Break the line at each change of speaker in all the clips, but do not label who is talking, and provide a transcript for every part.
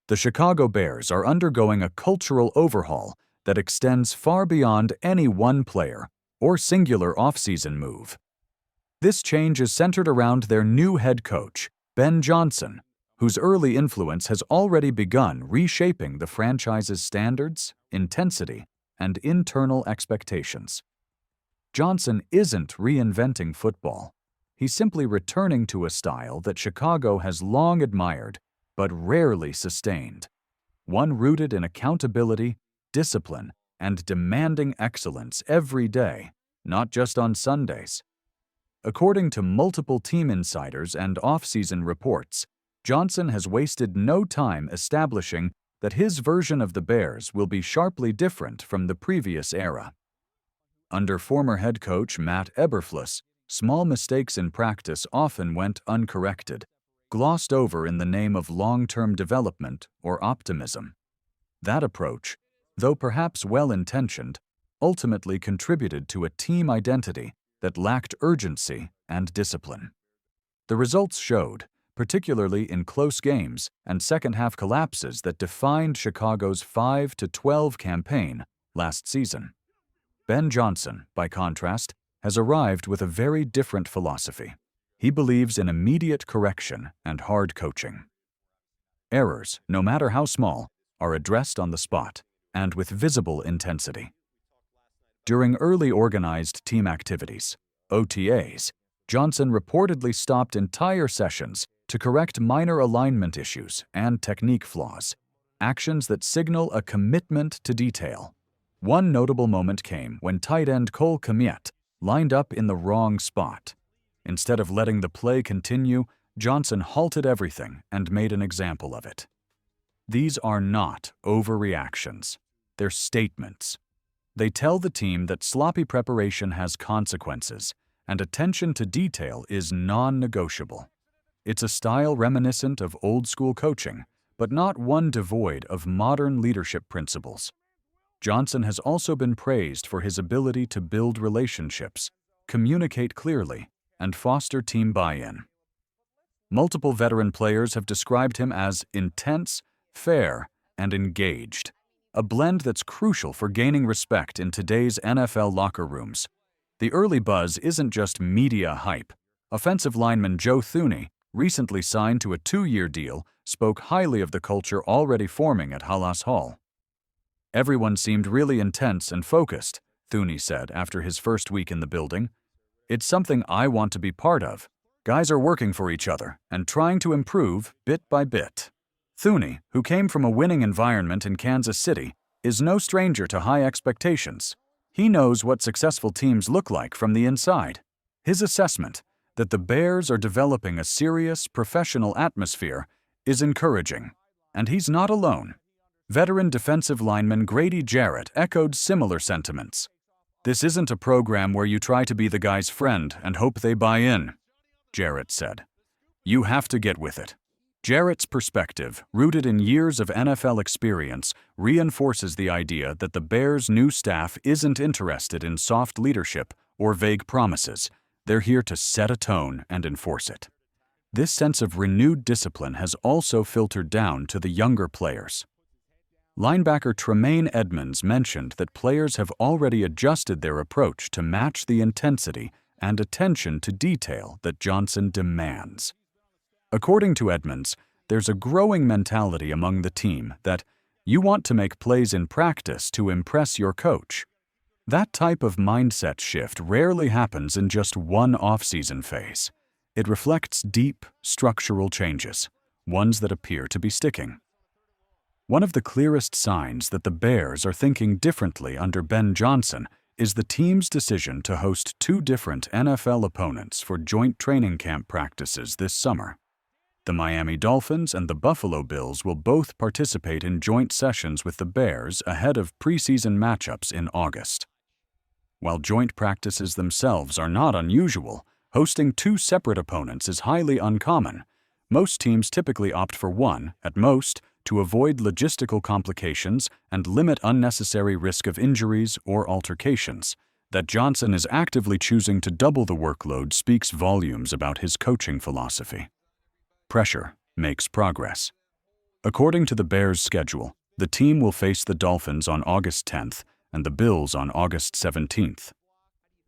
The Chicago Bears are undergoing a cultural overhaul that extends far beyond any one player or singular offseason move. This change is centered around their new head coach, Ben Johnson, whose early influence has already begun reshaping the franchise's standards, intensity, and internal expectations. Johnson isn't reinventing football. He's simply returning to a style that Chicago has long admired but rarely sustained, one rooted in accountability, discipline, and demanding excellence every day, not just on Sundays. According to multiple team insiders and off-season reports, Johnson has wasted no time establishing that his version of the Bears will be sharply different from the previous era. Under former head coach Matt Eberflus, small mistakes in practice often went uncorrected, glossed over in the name of long-term development or optimism. That approach, though perhaps well-intentioned, ultimately contributed to a team identity that lacked urgency and discipline. The results showed, particularly in close games and second-half collapses that defined Chicago's 5-12 campaign last season. Ben Johnson, by contrast, has arrived with a very different philosophy. He believes in immediate correction and hard coaching. Errors, no matter how small, are addressed on the spot and with visible intensity. During early organized team activities, OTAs, Johnson reportedly stopped entire sessions to correct minor alignment issues and technique flaws, actions that signal a commitment to detail. One notable moment came when tight end Cole Kmet lined up in the wrong spot. Instead of letting the play continue, Johnson halted everything and made an example of it. These are not overreactions. They're statements. They tell the team that sloppy preparation has consequences, and attention to detail is non-negotiable. It's a style reminiscent of old-school coaching, but not one devoid of modern leadership principles. Johnson has also been praised for his ability to build relationships, communicate clearly, and foster team buy-in. Multiple veteran players have described him as intense, fair, and engaged, a blend that's crucial for gaining respect in today's NFL locker rooms. The early buzz isn't just media hype. Offensive lineman Joe Thuney, recently signed to a 2-year deal, spoke highly of the culture already forming at Halas Hall. "Everyone seemed really intense and focused," Thuney said after his first week in the building. "It's something I want to be part of. Guys are working for each other and trying to improve bit by bit." Thuney, who came from a winning environment in Kansas City, is no stranger to high expectations. He knows what successful teams look like from the inside. His assessment, that the Bears are developing a serious, professional atmosphere, is encouraging, and he's not alone. Veteran defensive lineman Grady Jarrett echoed similar sentiments. "This isn't a program where you try to be the guy's friend and hope they buy in," Jarrett said. "You have to get with it." Jarrett's perspective, rooted in years of NFL experience, reinforces the idea that the Bears' new staff isn't interested in soft leadership or vague promises. They're here to set a tone and enforce it. This sense of renewed discipline has also filtered down to the younger players. Linebacker Tremaine Edmunds mentioned that players have already adjusted their approach to match the intensity and attention to detail that Johnson demands. According to Edmunds, there's a growing mentality among the team that you want to make plays in practice to impress your coach. That type of mindset shift rarely happens in just one off-season phase. It reflects deep, structural changes, ones that appear to be sticking. One of the clearest signs that the Bears are thinking differently under Ben Johnson is the team's decision to host 2 different NFL opponents for joint training camp practices this summer. The Miami Dolphins and the Buffalo Bills will both participate in joint sessions with the Bears ahead of preseason matchups in August. While joint practices themselves are not unusual, hosting 2 separate opponents is highly uncommon. Most teams typically opt for one, at most, to avoid logistical complications and limit unnecessary risk of injuries or altercations. That Johnson is actively choosing to double the workload speaks volumes about his coaching philosophy. Pressure makes progress. According to the Bears' schedule, the team will face the Dolphins on August 10th and the Bills on August 17th.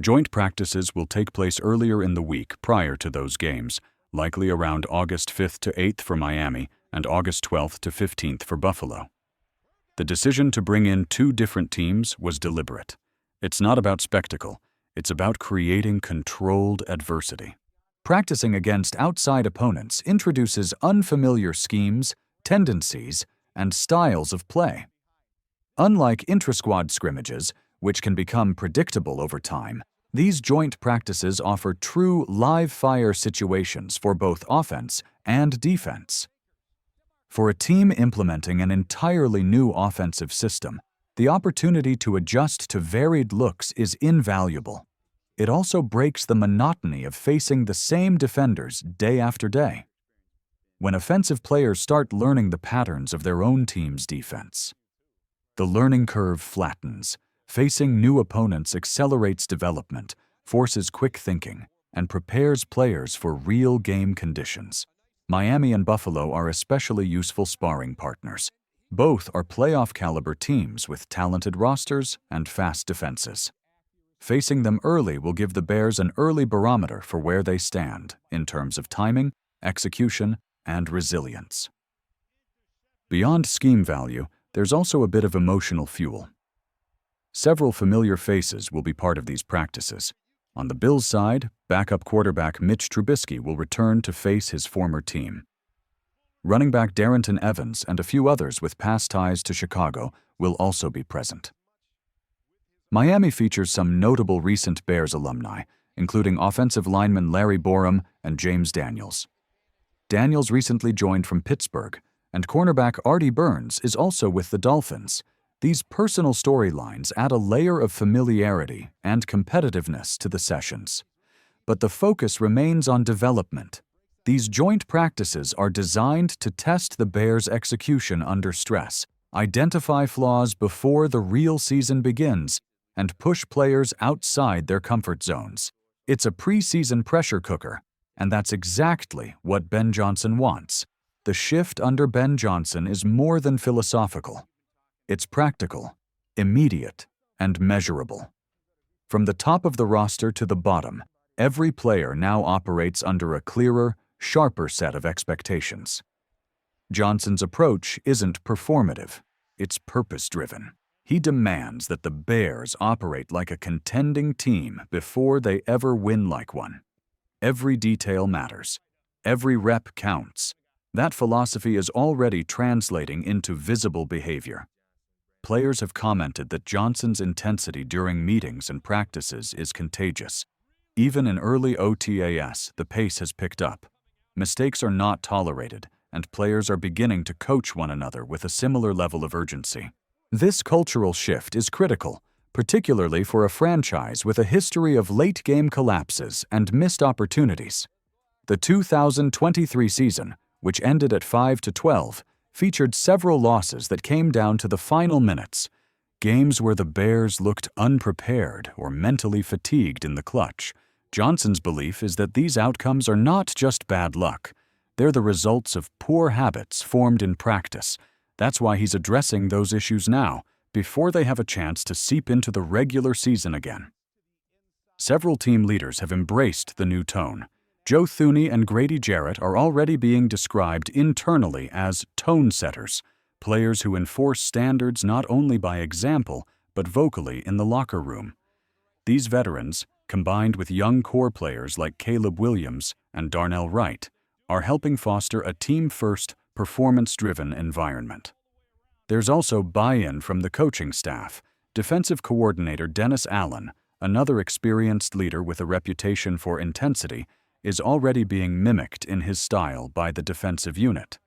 Joint practices will take place earlier in the week prior to those games, likely around August 5th to 8th for Miami and August 12th to 15th for Buffalo. The decision to bring in two different teams was deliberate. It's not about spectacle, it's about creating controlled adversity. Practicing against outside opponents introduces unfamiliar schemes, tendencies, and styles of play. Unlike intra-squad scrimmages, which can become predictable over time, these joint practices offer true live-fire situations for both offense and defense. For a team implementing an entirely new offensive system, the opportunity to adjust to varied looks is invaluable. It also breaks the monotony of facing the same defenders day after day. When offensive players start learning the patterns of their own team's defense, the learning curve flattens. Facing new opponents accelerates development, forces quick thinking, and prepares players for real game conditions. Miami and Buffalo are especially useful sparring partners. Both are playoff-caliber teams with talented rosters and fast defenses. Facing them early will give the Bears an early barometer for where they stand in terms of timing, execution, and resilience. Beyond scheme value, there's also a bit of emotional fuel. Several familiar faces will be part of these practices. On the Bills' side, backup quarterback Mitch Trubisky will return to face his former team. Running back Darrynton Evans and a few others with past ties to Chicago will also be present. Miami features some notable recent Bears alumni, including offensive lineman Larry Borom and James Daniels. Daniels recently joined from Pittsburgh, and cornerback Artie Burns is also with the Dolphins. These personal storylines add a layer of familiarity and competitiveness to the sessions. But the focus remains on development. These joint practices are designed to test the Bears' execution under stress, identify flaws before the real season begins, and push players outside their comfort zones. It's a preseason pressure cooker, and that's exactly what Ben Johnson wants. The shift under Ben Johnson is more than philosophical. It's practical, immediate, and measurable. From the top of the roster to the bottom, every player now operates under a clearer, sharper set of expectations. Johnson's approach isn't performative, it's purpose-driven. He demands that the Bears operate like a contending team before they ever win like one. Every detail matters. Every rep counts. That philosophy is already translating into visible behavior. Players have commented that Johnson's intensity during meetings and practices is contagious. Even in early OTAs, the pace has picked up. Mistakes are not tolerated, and players are beginning to coach one another with a similar level of urgency. This cultural shift is critical, particularly for a franchise with a history of late-game collapses and missed opportunities. The 2023 season, which ended at 5-12, featured several losses that came down to the final minutes, games where the Bears looked unprepared or mentally fatigued in the clutch. Johnson's belief is that these outcomes are not just bad luck. They're the results of poor habits formed in practice. That's why he's addressing those issues now, before they have a chance to seep into the regular season again. Several team leaders have embraced the new tone. Joe Thuney and Grady Jarrett are already being described internally as tone setters, players who enforce standards not only by example, but vocally in the locker room. These veterans, combined with young core players like Caleb Williams and Darnell Wright, are helping foster a team-first, performance-driven environment. There's also buy-in from the coaching staff. Defensive coordinator Dennis Allen, another experienced leader with a reputation for intensity, is already being mimicked in his style by the defensive unit.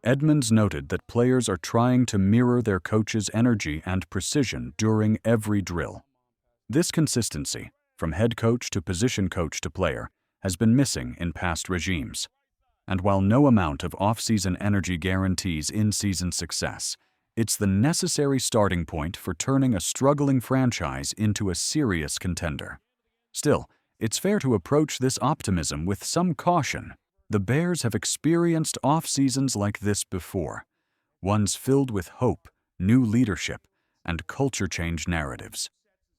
Edmonds noted that players are trying to mirror their coach's energy and precision during every drill. This consistency, from head coach to position coach to player, has been missing in past regimes. And while no amount of off-season energy guarantees in-season success, it's the necessary starting point for turning a struggling franchise into a serious contender. Still, it's fair to approach this optimism with some caution. The Bears have experienced off-seasons like this before, ones filled with hope, new leadership, and culture change narratives.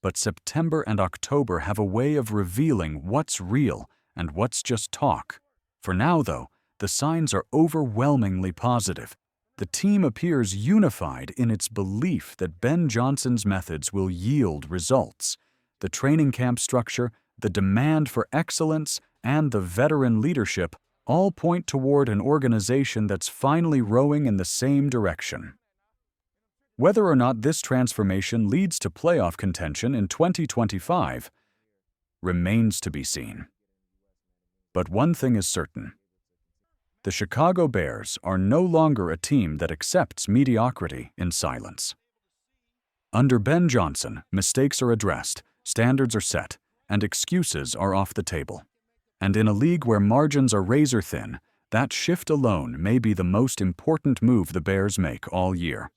But September and October have a way of revealing what's real and what's just talk. For now, though, the signs are overwhelmingly positive. The team appears unified in its belief that Ben Johnson's methods will yield results. The training camp structure, the demand for excellence, and the veteran leadership all point toward an organization that's finally rowing in the same direction. Whether or not this transformation leads to playoff contention in 2025 remains to be seen. But one thing is certain. The Chicago Bears are no longer a team that accepts mediocrity in silence. Under Ben Johnson, mistakes are addressed, standards are set, and excuses are off the table. And in a league where margins are razor-thin, that shift alone may be the most important move the Bears make all year.